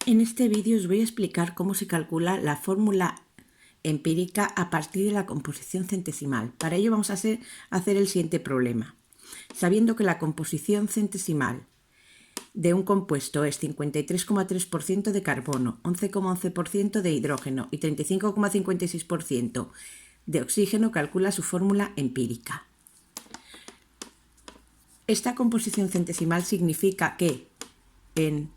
En este vídeo os voy a explicar cómo se calcula la fórmula empírica a partir de la composición centesimal. Para ello vamos a hacer el siguiente problema. Sabiendo que la composición centesimal de un compuesto es 53,3% de carbono, 11,11% de hidrógeno y 35,56% de oxígeno, calcula su fórmula empírica. Esta composición centesimal significa que en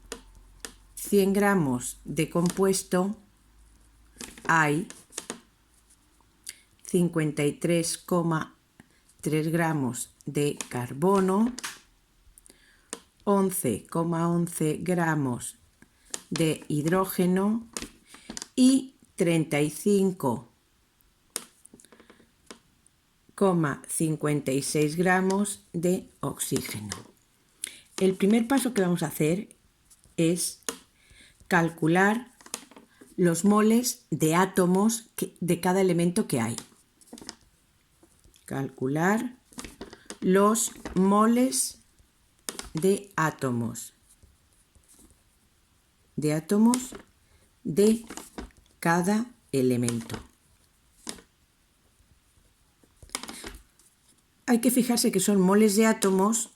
100 gramos de compuesto hay 53,3 gramos de carbono, 11,11 gramos de hidrógeno y 35,56 gramos de oxígeno. El primer paso que vamos a hacer es calcular los moles de átomos de cada elemento que hay. Calcular los moles de átomos de cada elemento. Hay que fijarse que son moles de átomos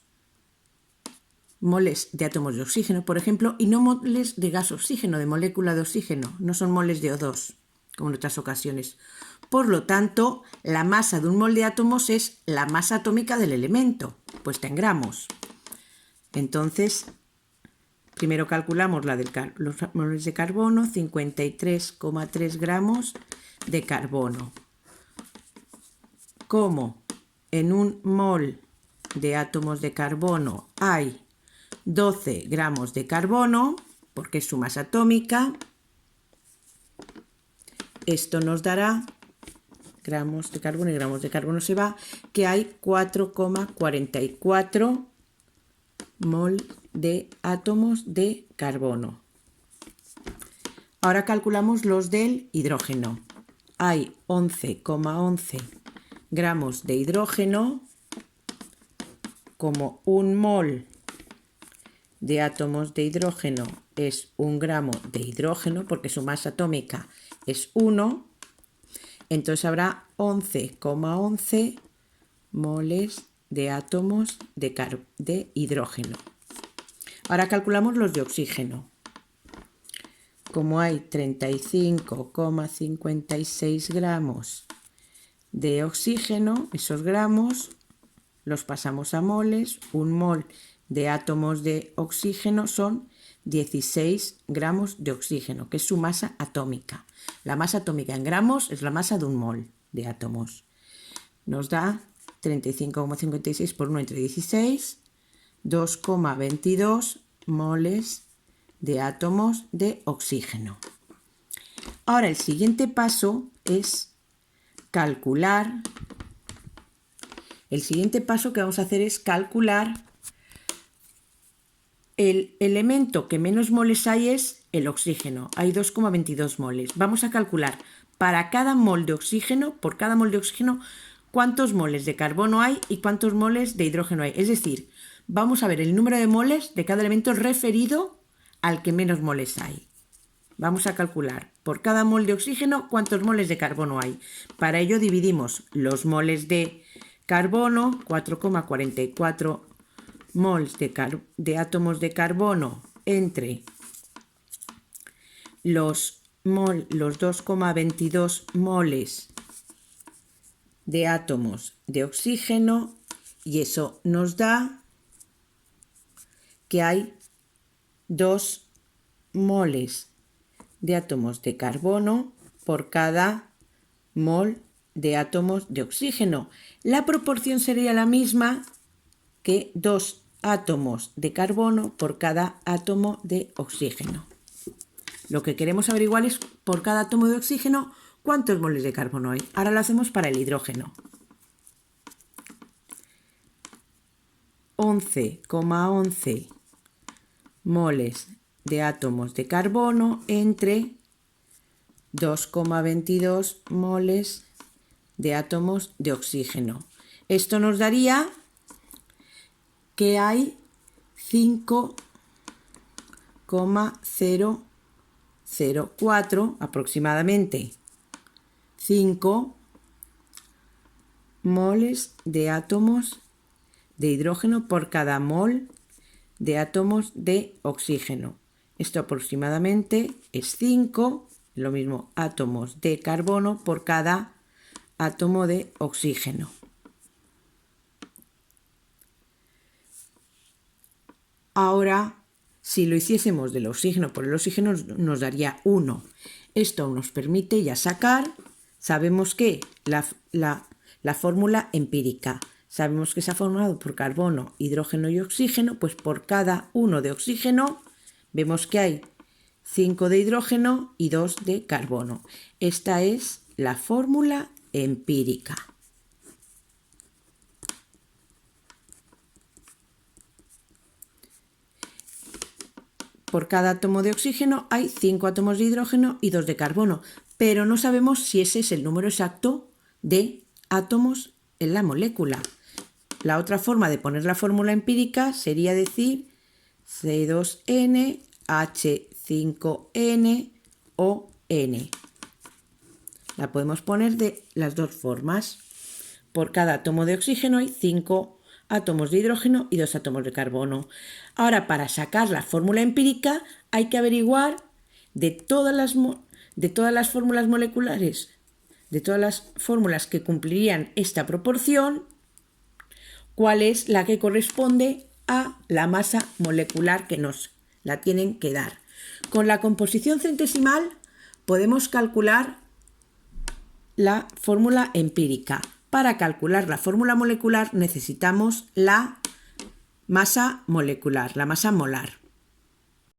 de oxígeno, por ejemplo, y no moles de gas oxígeno, de molécula de oxígeno, no son moles de O2, como en otras ocasiones. Por lo tanto, la masa de un mol de átomos es la masa atómica del elemento, puesta en gramos. Entonces, primero calculamos los moles de carbono, 53,3 gramos de carbono. Como en un mol de átomos de carbono hay 12 gramos de carbono, porque es su masa atómica, esto nos dará gramos de carbono y gramos de carbono se va, que hay 4,44 mol de átomos de carbono. Ahora calculamos los del hidrógeno. Hay 11,11 gramos de hidrógeno, como un mol de átomos de hidrógeno es 1 gramo de hidrógeno, porque su masa atómica es 1, entonces habrá 11,11 moles de átomos de hidrógeno. Ahora calculamos los de oxígeno. Como hay 35,56 gramos de oxígeno, esos gramos los pasamos a moles. Un mol de átomos de oxígeno son 16 gramos de oxígeno, que es su masa atómica. La masa atómica en gramos es la masa de un mol de átomos. Nos da 35,56 por 1 entre 16, 2,22 moles de átomos de oxígeno. Ahora el siguiente paso es calcular. El siguiente paso que vamos a hacer es calcular el elemento que menos moles hay es el oxígeno. Hay 2,22 moles. Vamos a calcular para cada mol de oxígeno, por cada mol de oxígeno, cuántos moles de carbono hay y cuántos moles de hidrógeno hay. Es decir, vamos a ver el número de moles de cada elemento referido al que menos moles hay. Vamos a calcular por cada mol de oxígeno cuántos moles de carbono hay. Para ello dividimos los moles de carbono, 4,44 moles de átomos de carbono, entre los 2,22 moles de átomos de oxígeno, y eso nos da que hay 2 moles de átomos de carbono por cada mol de átomos de oxígeno. La proporción sería la misma que 2 átomos de carbono por cada átomo de oxígeno. Lo que queremos averiguar es por cada átomo de oxígeno cuántos moles de carbono hay. Ahora lo hacemos para el hidrógeno. 11,11 moles de átomos de carbono entre 2,22 moles de átomos de oxígeno. Esto nos daría que hay 5,0 0,4, aproximadamente 5 moles de átomos de hidrógeno por cada mol de átomos de oxígeno. Esto aproximadamente es 5, lo mismo átomos de carbono por cada átomo de oxígeno. Ahora, si lo hiciésemos del oxígeno por el oxígeno, nos daría 1. Esto nos permite ya sacar, sabemos que la fórmula empírica, sabemos que se ha formado por carbono, hidrógeno y oxígeno, pues por cada 1 de oxígeno vemos que hay 5 de hidrógeno y 2 de carbono. Esta es la fórmula empírica. Por cada átomo de oxígeno hay 5 átomos de hidrógeno y 2 de carbono, pero no sabemos si ese es el número exacto de átomos en la molécula. La otra forma de poner la fórmula empírica sería decir C2N, H5N o N. La podemos poner de las dos formas. Por cada átomo de oxígeno hay 5 átomos de hidrógeno y 2 átomos de carbono. Ahora, para sacar la fórmula empírica hay que averiguar de todas las fórmulas moleculares, de todas las fórmulas que cumplirían esta proporción, cuál es la que corresponde a la masa molecular que nos la tienen que dar. Con la composición centesimal podemos calcular la fórmula empírica. Para calcular la fórmula molecular necesitamos la masa molecular, la masa molar.